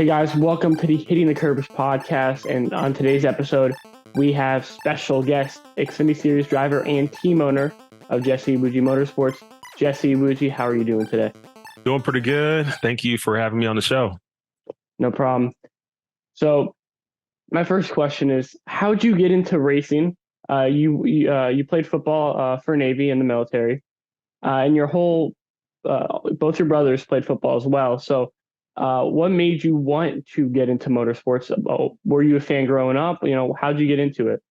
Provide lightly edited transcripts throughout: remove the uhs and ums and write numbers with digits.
Hey guys, welcome to the Hitting the Curbs podcast. And on today's episode, we have special guest, Xfinity Series driver and team owner of Jesse Iwuji Motorsports. Jesse Iwuji, how are you doing today? Doing pretty good. Thank you for having me on the show. No problem. So, my first question is, how'd you get into racing? You played football for Navy in the military, and both your brothers played football as well. So, what made you want to get into motorsports? Were you a fan growing up? How'd you get into it?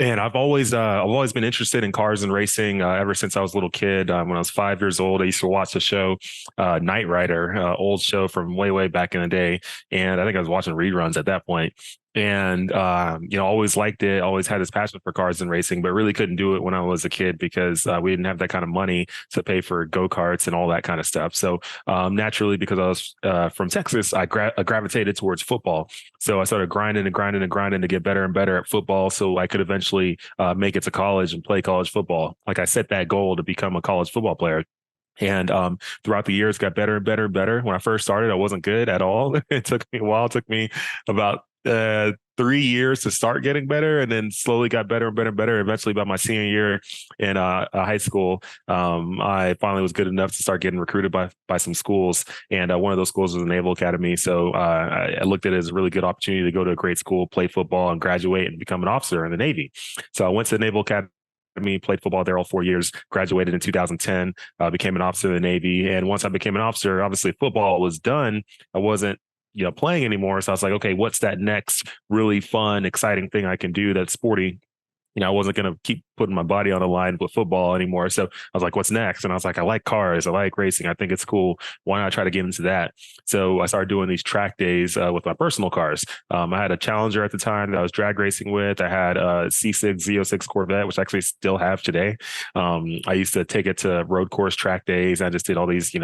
And I've always been interested in cars and racing ever since I was a little kid. When I was 5 years old, I used to watch the show Knight Rider, old show from way back in the day. And I think I was watching reruns at that point. And always liked it. Always had this passion for cars and racing, but really couldn't do it when I was a kid because we didn't have that kind of money to pay for go-karts and all that kind of stuff. So naturally, because I was from Texas, I gravitated towards football. So I started grinding to get better and better at football, so I could eventually make it to college and play college football. Like I set that goal to become a college football player. And throughout the years, got better and better and better. When I first started, I wasn't good at all. It took me a while. It took me about 3 years to start getting better, and then slowly got better and better and better. Eventually, by my senior year in high school, I finally was good enough to start getting recruited by some schools, and one of those schools was the Naval Academy. So I looked at it as a really good opportunity to go to a great school, play football, and graduate and become an officer in the Navy. So I went to the Naval Academy. Played football there all 4 years, graduated in 2010, became an officer in the Navy. And once I became an officer, obviously football was done. I wasn't playing anymore. So I was like, okay, what's that next really fun, exciting thing I can do that's sporty? I wasn't going to keep putting my body on the line with football anymore. So I was like, what's next? And I was like, I like cars. I like racing. I think it's cool. Why not try to get into that? So I started doing these track days with my personal cars. I had a Challenger at the time that I was drag racing with. I had a C6 Z06 Corvette, which I actually still have today. I used to take it to road course track days. I just did all these,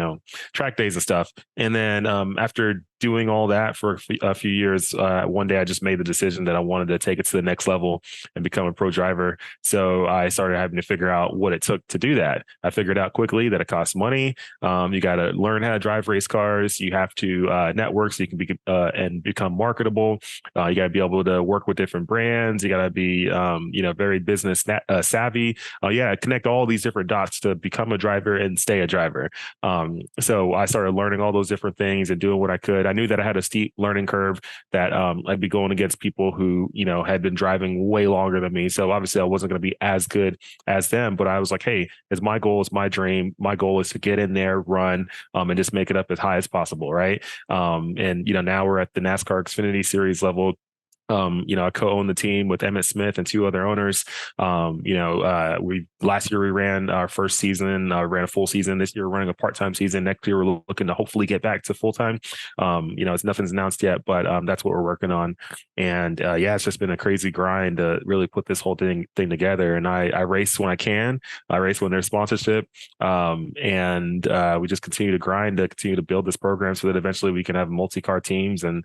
track days and stuff. And then after doing all that for a few years, one day I just made the decision that I wanted to take it to the next level and become a pro driver. So I started having to figure out what it took to do that. I figured out quickly that it costs money. You got to learn how to drive race cars. You have to network so you can be and become marketable. You got to be able to work with different brands. You got to be very business savvy. Connect all these different dots to become a driver and stay a driver. So I started learning all those different things and doing what I could. I knew that I had a steep learning curve, that I'd be going against people who had been driving way longer than me. So obviously I wasn't going to be as good as them, but I was like, hey, it's my goal, it's my dream. My goal is to get in there, run, and just make it up as high as possible, right? Now we're at the NASCAR Xfinity Series level. I co-own the team with Emmett Smith and two other owners. Last year we ran our first season, ran a full season. This year we're running a part-time season. Next year we're looking to hopefully get back to full-time. Nothing's announced yet, but that's what we're working on. And it's just been a crazy grind to really put this whole thing together. And I race when I can. I race when there's sponsorship. We just continue to grind to continue to build this program so that eventually we can have multi-car teams and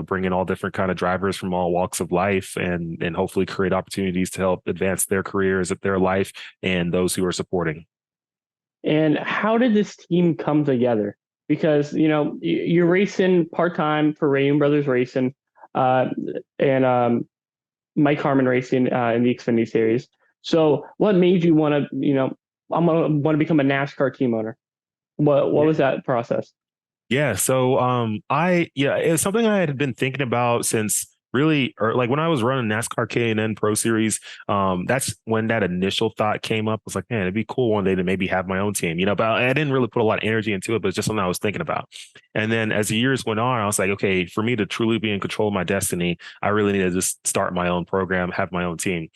bring in all different kind of drivers from all walks of life, and hopefully create opportunities to help advance their careers, their life, and those who are supporting. And how did this team come together? Because you're racing part-time for Rayon Brothers Racing and Mike Harmon Racing in the Xfinity Series. So what made you want to want to become a NASCAR team owner? What was that process? Yeah. So it was something I had been thinking about since really, or like when I was running NASCAR K&N Pro Series. That's when that initial thought came up. I was like, man, it'd be cool one day to maybe have my own team, but I didn't really put a lot of energy into it, but it's just something I was thinking about. And then as the years went on, I was like, okay, for me to truly be in control of my destiny, I really need to just start my own program, have my own team.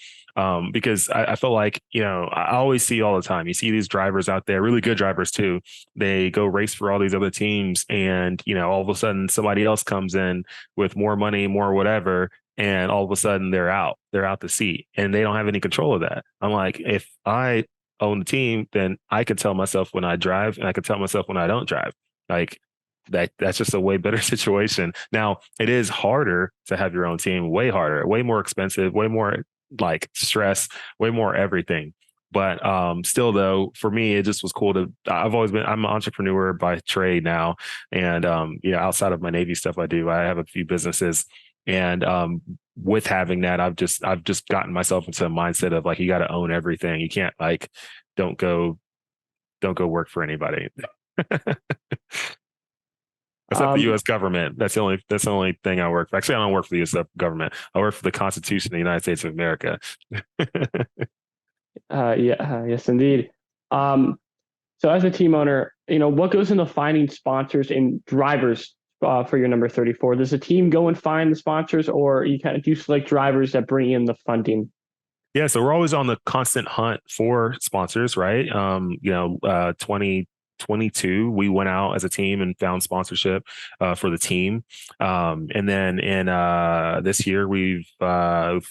Because I felt like, I always see all the time, you see these drivers out there, really good drivers too. They go race for all these other teams, and, all of a sudden somebody else comes in with more money, more whatever. And all of a sudden they're out the seat and they don't have any control of that. I'm like, if I own the team, then I can tell myself when I drive and I can tell myself when I don't drive. Like that's just a way better situation. Now it is harder to have your own team, way harder, way more expensive, way more like stress, way more everything. But still, though, for me, it just was cool to. I'm an entrepreneur by trade now, and outside of my Navy stuff, I have a few businesses, and with having that, I've just gotten myself into a mindset of like you got to own everything. You can't like don't go don't go work for anybody. Except the Um, U.S. government. That's the only thing I work for. Actually, I don't work for the U.S. government. I work for the Constitution of the United States of America. yeah, yes, indeed. Um, so as a team owner, what goes into finding sponsors and drivers for your number 34? Does the team go and find the sponsors, or you kind of do select drivers that bring in the funding? Yeah, so we're always on the constant hunt for sponsors, right? 2022, we went out as a team and found sponsorship for the team, and then in this year we found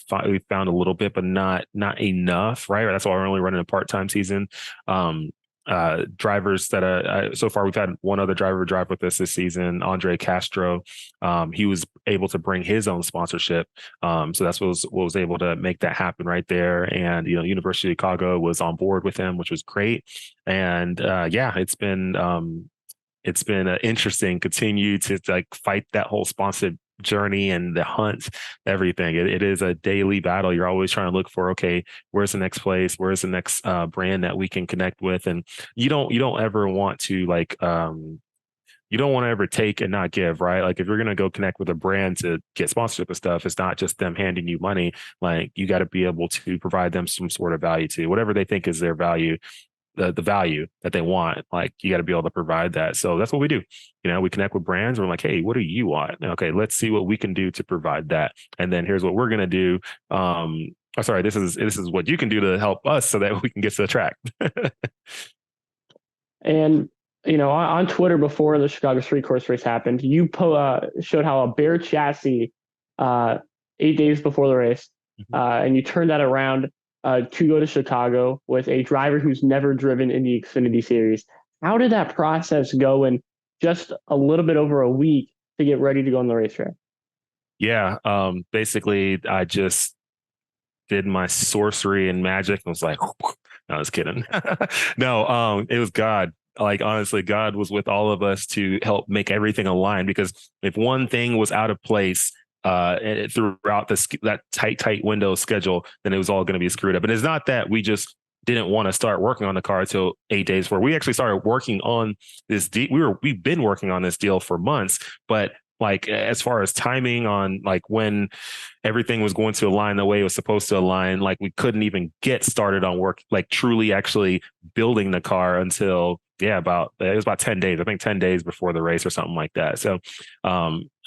a little bit, but not enough, right? That's why we're only running a part-time season. Um, Drivers that so far we've had one other driver drive with us this season, Andre Castro. He was able to bring his own sponsorship, so that's what was able to make that happen right there. And University of Chicago was on board with him, which was great. And yeah, it's been interesting. Continue to like fight that whole sponsored journey and the hunt, everything. It is a daily battle. You're always trying to look for, okay, where's the next place? Where's the next brand that we can connect with? And you don't ever want to like you don't want to ever take and not give, right? Like if you're going to go connect with a brand to get sponsorship and stuff, it's not just them handing you money. Like you got to be able to provide them some sort of value to whatever they think is their value, the value that they want. Like you got to be able to provide that. So that's what we do. We connect with brands. We're like, hey, what do you want? Okay, let's see what we can do to provide that. And then here's what we're going to do. Sorry, this is what you can do to help us so that we can get to the track. And on Twitter before the Chicago Street Course race happened, you showed how a bare chassis 8 days before the race, and you turned that around to go to Chicago with a driver who's never driven in the Xfinity Series. How did that process go in just a little bit over a week to get ready to go on the racetrack? Yeah, basically, I just did my sorcery and magic and was like, no, I was kidding. No, it was God. Like honestly, God was with all of us to help make everything align. Because if one thing was out of place throughout that tight window schedule, then it was all going to be screwed up. And it's not that we just didn't want to start working on the car until 8 days before. We actually started working on this deal. We've been working on this deal for months, but like as far as timing on like when everything was going to align the way it was supposed to align, like we couldn't even get started on work, like truly actually building the car until it was about 10 days, I think 10 days before the race or something like that. So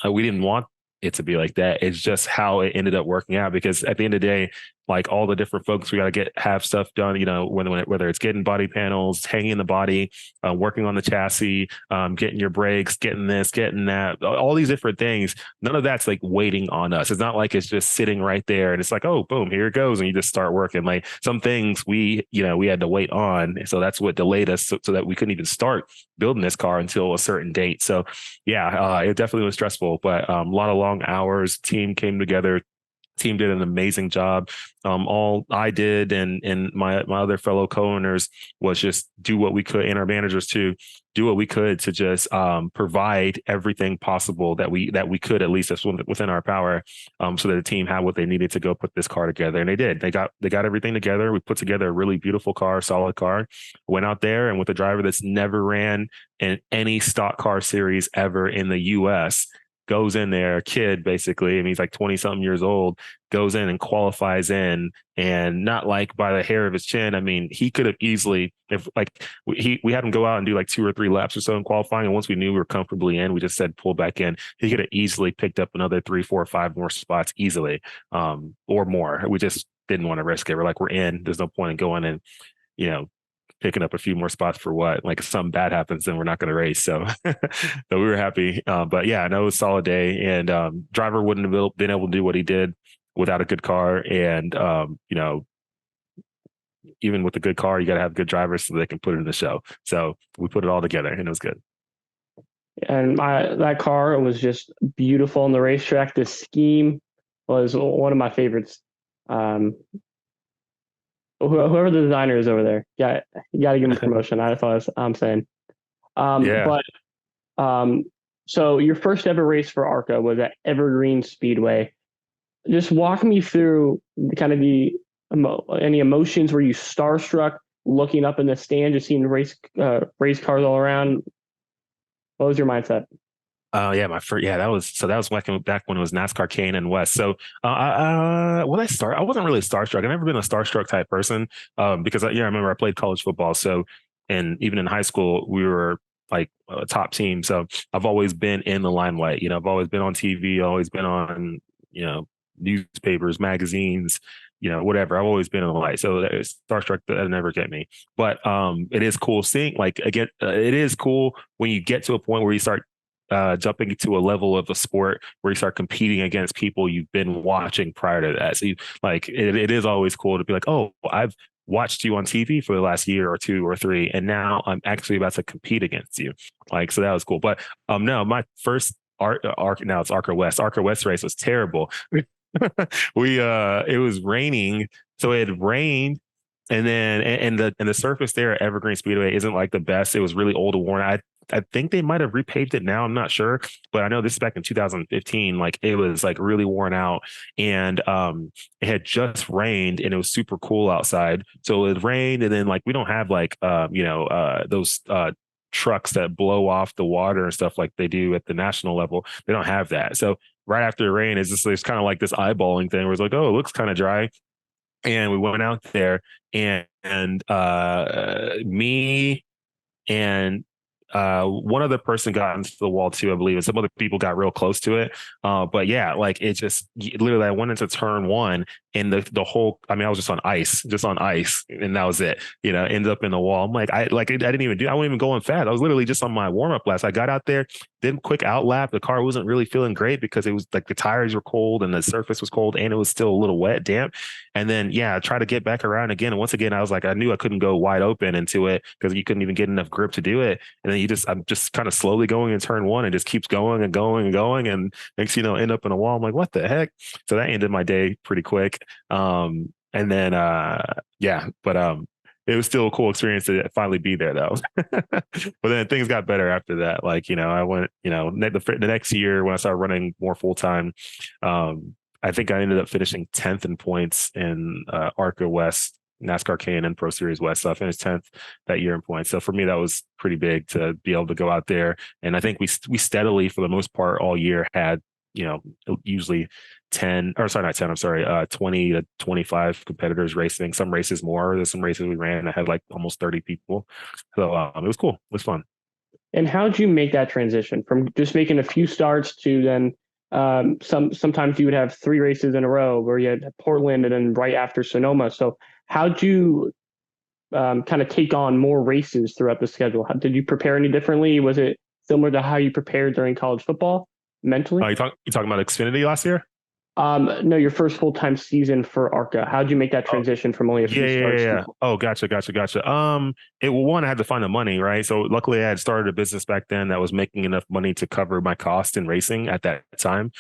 we didn't want it to be like that. It's just how it ended up working out, because at the end of the day, like all the different folks, we got to have stuff done, whether it's getting body panels, hanging the body, working on the chassis, getting your brakes, getting this, getting that, all these different things. None of that's like waiting on us. It's not like it's just sitting right there and it's like, oh, boom, here it goes. And you just start working. Like some things we had to wait on. So that's what delayed us so that we couldn't even start building this car until a certain date. So yeah, it definitely was stressful, but a lot of long hours. Team came together. Team did an amazing job. All I did and my other fellow co-owners was just do what we could, and our managers too, do what we could to just provide everything possible that we could, at least that's within our power, so that the team had what they needed to go put this car together. And they did. They got everything together. We put together a really beautiful car, solid car. Went out there and with a driver that's never ran in any stock car series ever in the U.S. goes in there, a kid basically, and he's like 20 something years old, goes in and qualifies in, and not like by the hair of his chin. I mean, he could have easily, if like we had him go out and do like 2 or 3 laps or so in qualifying, and once we knew we were comfortably in, we just said pull back in. He could have easily picked up another 3, 4, 5 more spots easily, or more. We just didn't want to risk it. We're like, we're in. There's no point in going and picking up a few more spots for what? Like if something bad happens, then we're not going to race. So, so we were happy. But yeah, I know it was a solid day, and driver wouldn't have been able to do what he did without a good car. And even with a good car, you got to have good drivers so they can put it in the show. So we put it all together, and it was good. And that car was just beautiful on the racetrack. The scheme was one of my favorites. Whoever the designer is over there, yeah, you got to give him promotion. That's all I'm saying. Yeah. But um, so your first ever race for ARCA was at Evergreen Speedway. Just walk me through kind of any emotions. Were you starstruck looking up in the stand, just seeing race cars all around? What was your mindset? Yeah, my first, yeah, that was back when it was NASCAR Kane and West. So, when I start, I wasn't really starstruck. I've never been a starstruck type person, because I remember I played college football. So, and even in high school, we were like a top team. So I've always been in the limelight. I've always been on TV, always been on, newspapers, magazines, whatever. I've always been in the light. So starstruck that never get me. But it is cool seeing, like, again, it is cool when you get to a point where you start jumping to a level of a sport where you start competing against people you've been watching prior to that. So it is always cool to be like, oh, I've watched you on TV for the last year or two or three, and now I'm actually about to compete against you. Like, so that was cool. But no, my first now it's ARCA West. ARCA West race was terrible. It was raining, so it had rained. And then and the surface there at Evergreen Speedway isn't like the best. It was really old and worn. I think they might have repaved it now. I'm not sure, but I know this is back in 2015. Like, it was like really worn out, and it had just rained, and it was super cool outside. So it rained, and then, like, we don't have like those trucks that blow off the water and stuff like they do at the national level. They don't have that. So right after the rain, it's kind of like this eyeballing thing where it's like, oh, it looks kind of dry. And we went out there, and me and one other person got into the wall too, I believe, and some other people got real close to it. But yeah, like, it just literally, I went into turn one, and the whole, I mean, I was just on ice, and that was it. Ended up in the wall. I'm like, I didn't even I wasn't even going fast. I was literally just on my warm up laps. I got out there, did a quick out lap. The car wasn't really feeling great because it was like the tires were cold and the surface was cold, and it was still a little wet, damp. And then, yeah, I tried to get back around again. And once again, I was like, I knew I couldn't go wide open into it because you couldn't even get enough grip to do it. And then I'm just kind of slowly going in turn one, and just keeps going and going and going. And next, end up in a wall. I'm like, what the heck? So that ended my day pretty quick. And then, yeah, but it was still a cool experience to finally be there, though. But then things got better after that. Like, I went, the next year when I started running more full time, I think I ended up finishing 10th in points in ARCA West, NASCAR K&N Pro Series West. So I finished 10th that year in points. So for me, that was pretty big to be able to go out there. And I think we steadily, for the most part, all year had, usually 10, or sorry, not 10, I'm sorry, 20 to 25 competitors racing. Some races more. There's some races we ran that had like almost 30 people. So it was cool. It was fun. And how did you make that transition from just making a few starts to then sometimes you would have three races in a row where you had Portland and then right after Sonoma. So how'd you kind of take on more races throughout the schedule? Did you prepare any differently? Was it similar to how you prepared during college football mentally? You talking about Xfinity last year? No, your first full-time season for ARCA. How'd you make that Oh, transition from only a few starts? yeah. Oh, gotcha. One, I had to find the money, right? So luckily, I had started a business back then that was making enough money to cover my cost in racing at that time.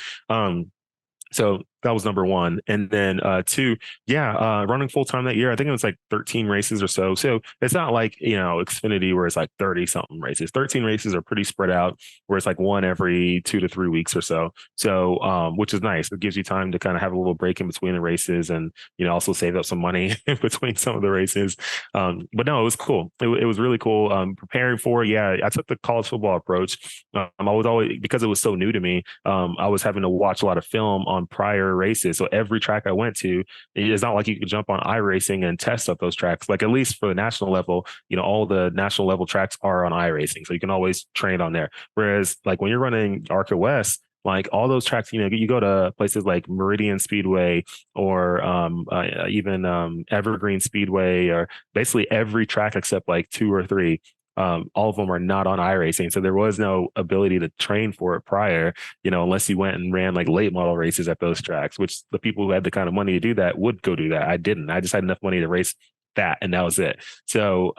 So that was number one. And then two, yeah, running full time that year, I think it was like 13 races or so. So it's not like, Xfinity where it's like 30 something races. 13 races are pretty spread out, where it's like one every 2 to 3 weeks or so. So which is nice. It gives you time to kind of have a little break in between the races, and also save up some money in between some of the races. But no, it was cool. It was really cool. Preparing for, yeah, I took the college football approach. I was always, because it was so new to me, I was having to watch a lot of film on prior races. So every track I went to, it's not like you could jump on iRacing and test up those tracks. Like, at least for the national level, all the national level tracks are on iRacing. So you can always train on there. Whereas, like, when you're running ARCA West, like, all those tracks, you go to places like Meridian Speedway, or even Evergreen Speedway, or basically every track except like two or three. All of them are not on iRacing. So there was no ability to train for it prior, unless you went and ran like late model races at those tracks, which the people who had the kind of money to do that would go do that. I didn't. I just had enough money to race that, and that was it. So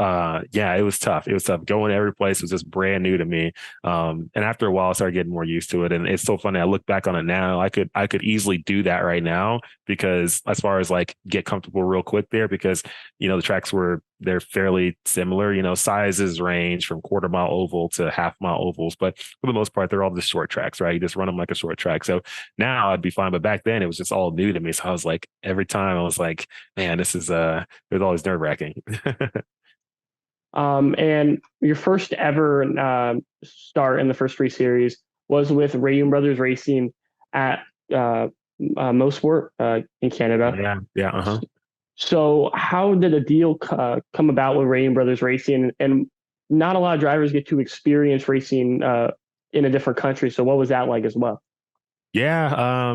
yeah, it was tough. It was tough. Going every place was just brand new to me. And after a while, I started getting more used to it. And it's so funny. I look back on it now. I could easily do that right now because as far as like get comfortable real quick there, because the tracks they're fairly similar. Sizes range from quarter mile oval to half mile ovals, but for the most part, they're all just short tracks, right? You just run them like a short track. So now I'd be fine. But back then it was just all new to me. So I was like, every time I was like, man, this is it was always nerve wracking. And your first ever start in the first three series was with Rayon Brothers Racing at Mosport in Canada. Yeah, yeah, uh-huh. So how did a deal come about with Rayon Brothers Racing? And not a lot of drivers get to experience racing in a different country. So what was that like as well? Yeah,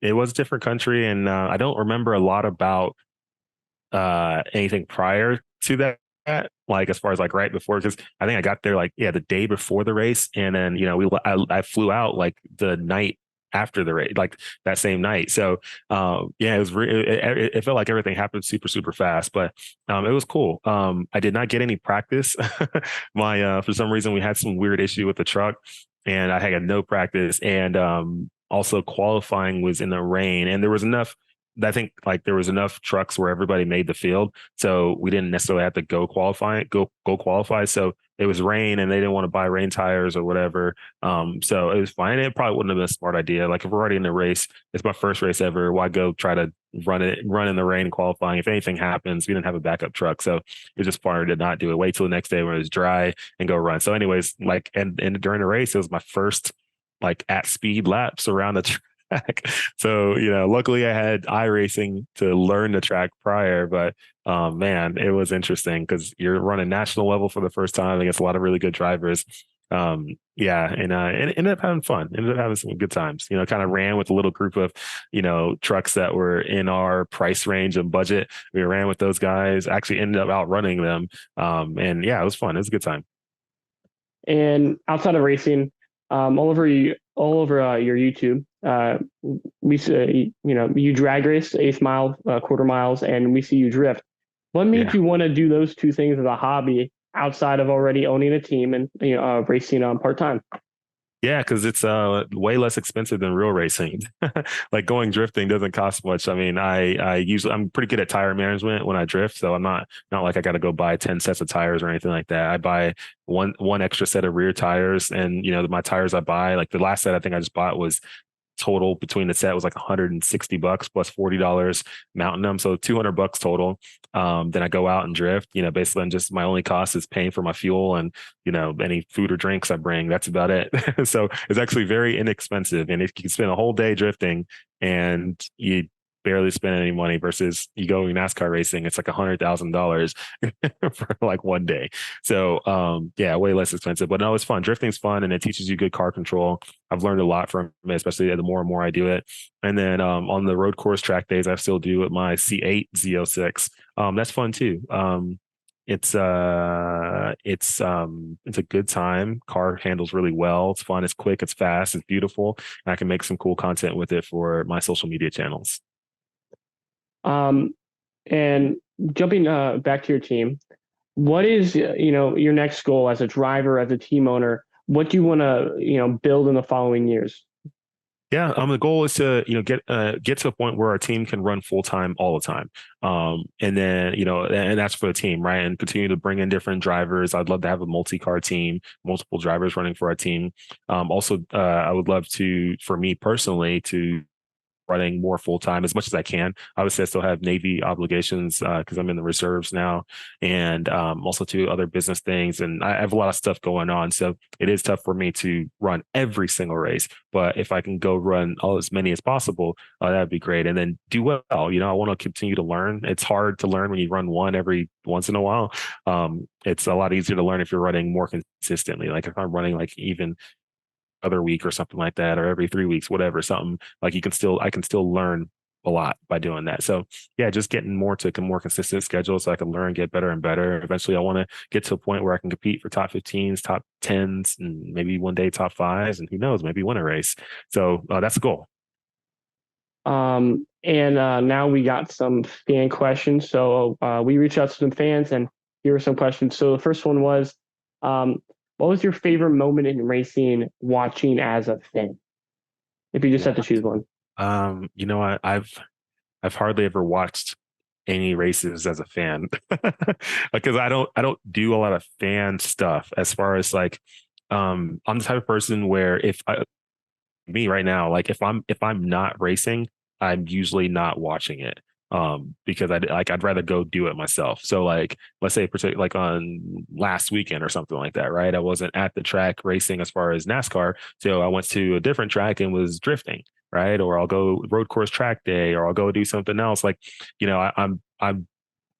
it was a different country, and I don't remember a lot about anything prior to that. Like as far as like right before, because I think I got there like the day before the race, and then I flew out like the night after the race, like that same night. So yeah, it felt like everything happened super super fast, but it was cool. I did not get any practice. My for some reason we had some weird issue with the truck, and I had no practice, and also qualifying was in the rain, and there was enough. I think like there was enough trucks where everybody made the field, so we didn't necessarily have to go qualify. So it was rain, and they didn't want to buy rain tires or whatever. So it was fine. It probably wouldn't have been a smart idea. Like if we're already in the race, it's my first race ever. Why go try to run in the rain qualifying? If anything happens, we didn't have a backup truck, so it's just smarter to not do it. Wait till the next day when it's dry and go run. So, anyways, like and during the race, it was my first like at speed laps around the track. So, luckily I had iRacing to learn the track prior, but man, it was interesting because you're running national level for the first time against a lot of really good drivers. Yeah, and ended up having fun, ended up having some good times. Kind of ran with a little group of, trucks that were in our price range and budget. We ran with those guys, actually ended up outrunning them. And yeah, it was fun. It was a good time. And outside of racing, all over your YouTube, we see you drag race, eighth mile, quarter miles, and we see you drift. What made Yeah. you want to do those two things as a hobby outside of already owning a team and racing on part time? Yeah, because it's way less expensive than real racing. Like going drifting doesn't cost much. I mean, I'm pretty good at tire management when I drift, so I'm not like I got to go buy 10 sets of tires or anything like that. I buy one extra set of rear tires, and my tires I buy, like the last set I think I just bought was total between the set was like $160 plus $40 mounting them, so $200 total. Then I go out and drift. Basically, I'm just my only cost is paying for my fuel and any food or drinks I bring. That's about it. So it's actually very inexpensive, and if you can spend a whole day drifting and you barely spend any money versus you going NASCAR racing, it's like $100,000 for like one day. So yeah, way less expensive, but no, it's fun. Drifting's fun, and it teaches you good car control. I've learned a lot from it, especially the more and more I do it. And then on the road course track days, I still do with my C8 Z06. That's fun too. It's a good time. Car handles really well. It's fun. It's quick. It's fast. It's beautiful. And I can make some cool content with it for my social media channels. Um, and jumping back to your team, what is your next goal as a driver, as a team owner? What do you want to build in the following years? Yeah, the goal is to get to a point where our team can run full time all the time, and then and that's for the team, right? And continue to bring in different drivers. I'd love to have a multi-car team, multiple drivers running for our team. Also, I would love for me personally to running more full time as much as I can. Obviously, I still have Navy obligations because I'm in the reserves now, and also to other business things. And I have a lot of stuff going on, so it is tough for me to run every single race. But if I can go run as many as possible, that'd be great. And then do well. I want to continue to learn. It's hard to learn when you run one every once in a while. It's a lot easier to learn if you're running more consistently. Like if I'm running like even other week or something like that, or every 3 weeks, whatever, something like I can still learn a lot by doing that. So yeah, just getting more to a more consistent schedule so I can learn, get better and better. Eventually I want to get to a point where I can compete for top 15s, top 10s, and maybe one day top 5s, and who knows, maybe win a race. So that's the goal. And now we got some fan questions. So we reached out to some fans, and here are some questions. So the first one was, what was your favorite moment in racing watching as a fan? If you just had to choose one. You know what? I've hardly ever watched any races as a fan because I don't do a lot of fan stuff as far as like I'm the type of person where if I me right now, like if I'm not racing, I'm usually not watching it. Because I'd rather go do it myself. So like let's say particularly like on last weekend or something like that, right? I wasn't at the track racing as far as NASCAR, so I went to a different track and was drifting, right? Or I'll go road course track day, or I'll go do something else. Like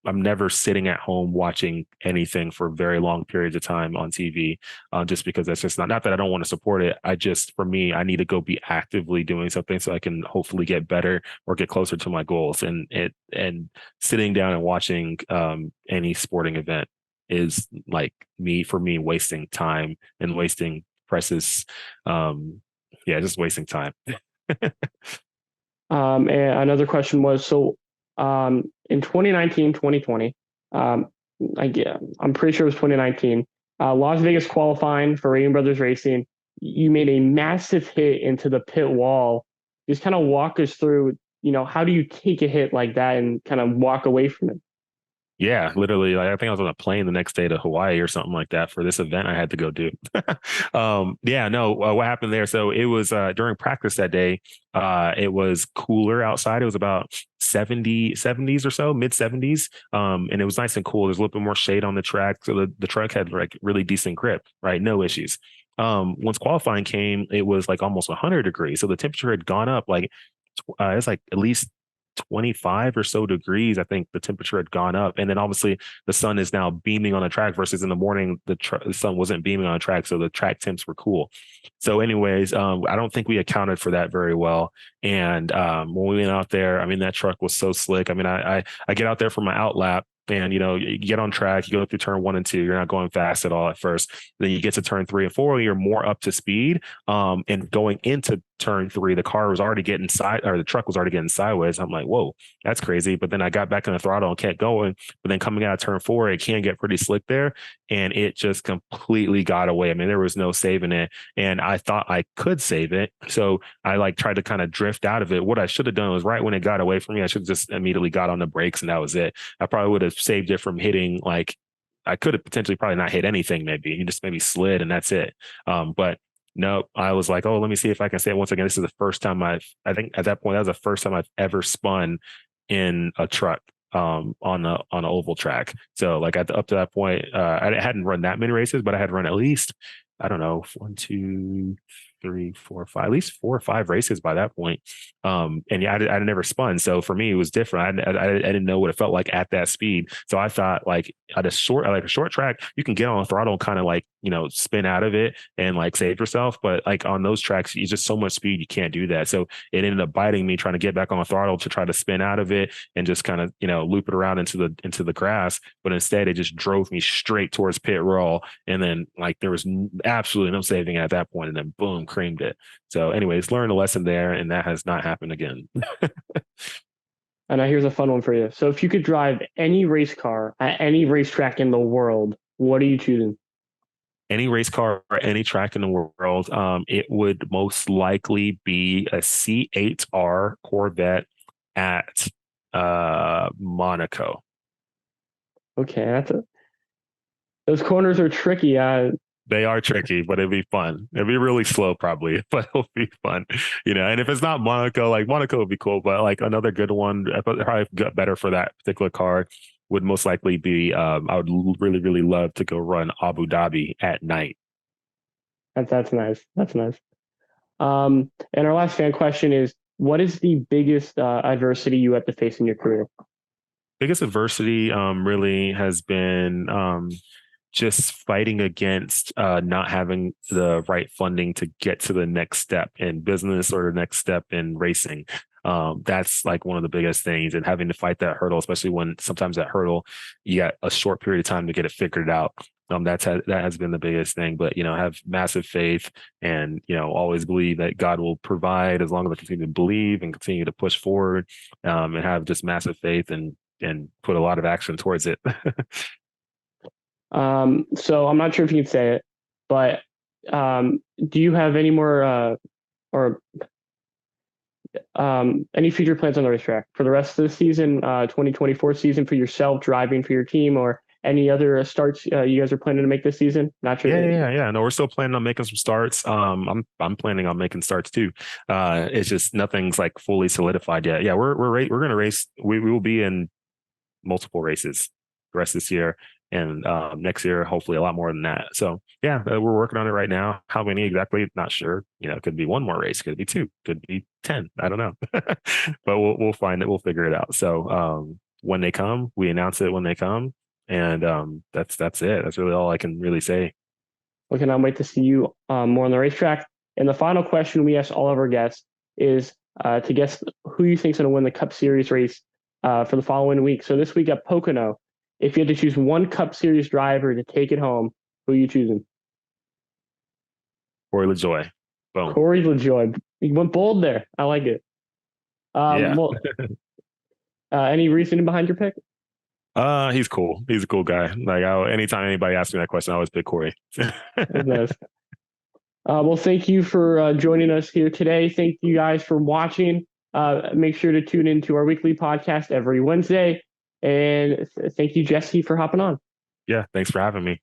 I'm never sitting at home watching anything for very long periods of time on TV, just because that's just not that I don't want to support it. I just, for me, I need to go be actively doing something so I can hopefully get better or get closer to my goals. And sitting down and watching any sporting event is like for me wasting time and wasting precious, yeah, just wasting time. And another question was, so in 2019, 2020, I'm pretty sure it was 2019, Las Vegas qualifying for Rain Brothers Racing, you made a massive hit into the pit wall. Just kind of walk us through, how do you take a hit like that and kind of walk away from it? Yeah, literally. Like I think I was on a plane the next day to Hawaii or something like that for this event I had to go do. Yeah, no, what happened there? So it was during practice that day. It was cooler outside. It was about 70s or so, mid 70s. And it was nice and cool. There's a little bit more shade on the track. So the truck had like really decent grip, right? No issues. Once qualifying came, it was like almost 100 degrees. So the temperature had gone up like it's like at least 25 or so degrees. I think the temperature had gone up. And then obviously the sun is now beaming on the track versus in the morning, the sun wasn't beaming on the track. So the track temps were cool. So, anyways, I don't think we accounted for that very well. And when we went out there, I mean, that truck was so slick. I mean, I get out there for my out lap. And you get on track, you go through turn 1 and 2. You're not going fast at all at first. Then you get to turn 3 and 4, you're more up to speed. And going into turn 3, the car was already getting the truck was already getting sideways. I'm like, whoa, that's crazy. But then I got back on the throttle and kept going. But then coming out of turn 4, it can get pretty slick there. And it just completely got away. I mean, there was no saving it. And I thought I could save it. So I like tried to kind of drift out of it. What I should have done was right when it got away from me, I should have just immediately got on the brakes and that was it. I probably would have saved it from hitting like I could have potentially probably not hit anything. Maybe you just maybe slid and that's it. But no, I was like, oh, let me see if I can say it once again. This is the first time I think at that point, that was the first time I've ever spun in a truck on an oval track. So like up to that point, I hadn't run that many races, but I had run at least, I don't know, 1, 2, 3, 4, 5, at least 4 or 5 races by that point. And yeah, I'd never spun. So for me, it was different. I didn't know what it felt like at that speed. So I thought like at a short track, you can get on the throttle and kind of like, spin out of it and like save yourself. But like on those tracks, it's just so much speed, you can't do that. So it ended up biting me trying to get back on the throttle to try to spin out of it and just kind of, loop it around into the grass. But instead it just drove me straight towards pit roll. And then like there was absolutely no saving at that point. And then boom, creamed it. So anyways, learned a lesson there and that has not happened again. And now here's a fun one for you. So if you could drive any race car at any racetrack in the world, what are you choosing? Any race car or any track in the world, it would most likely be a C8R Corvette at Monaco. Okay, those corners are tricky. They are tricky, but it'd be fun. It'd be really slow, probably, but it'll be fun. And if it's not Monaco, like Monaco would be cool, but like another good one, probably got better for that particular car would most likely be. I would really, really love to go run Abu Dhabi at night. That's nice. That's nice. And our last fan question is, what is the biggest adversity you have to face in your career? Biggest adversity really has been just fighting against not having the right funding to get to the next step in business or the next step in racing. That's like one of the biggest things, and having to fight that hurdle, especially when sometimes that hurdle, you got a short period of time to get it figured out. that has been the biggest thing. But have massive faith, and always believe that God will provide as long as I continue to believe and continue to push forward, and have just massive faith and put a lot of action towards it. So I'm not sure if you can say it, but do you have any more or any future plans on the racetrack for the rest of the season, 2024 season, for yourself driving for your team, or any other starts you guys are planning to make this season? Not sure. Yeah. No, we're still planning on making some starts. I'm planning on making starts too. It's just nothing's like fully solidified yet. Yeah, we're gonna race. We will be in multiple races the rest of this year, and next year hopefully a lot more than that. So yeah, we're working on it right now. How many exactly? Not sure. It could be one more race, could be two, could be 10. I don't know, but we'll find it. We'll figure it out. So when they come, we announce it when they come, and that's it. That's really all I can really say. We cannot wait to see you more on the racetrack. And the final question we ask all of our guests is to guess who you think is going to win the Cup Series race for the following week. So this week at Pocono, if you had to choose one Cup Series driver to take it home, who are you choosing? Corey LaJoie. Boom. Corey LaJoie. You went bold there. I like it. Yeah. Well, any reasoning behind your pick? He's cool. He's a cool guy. Like anytime anybody asks me that question, I always pick Corey. Nice. Well, thank you for joining us here today. Thank you guys for watching. Make sure to tune into our weekly podcast every Wednesday. And thank you, Jesse, for hopping on. Yeah, thanks for having me.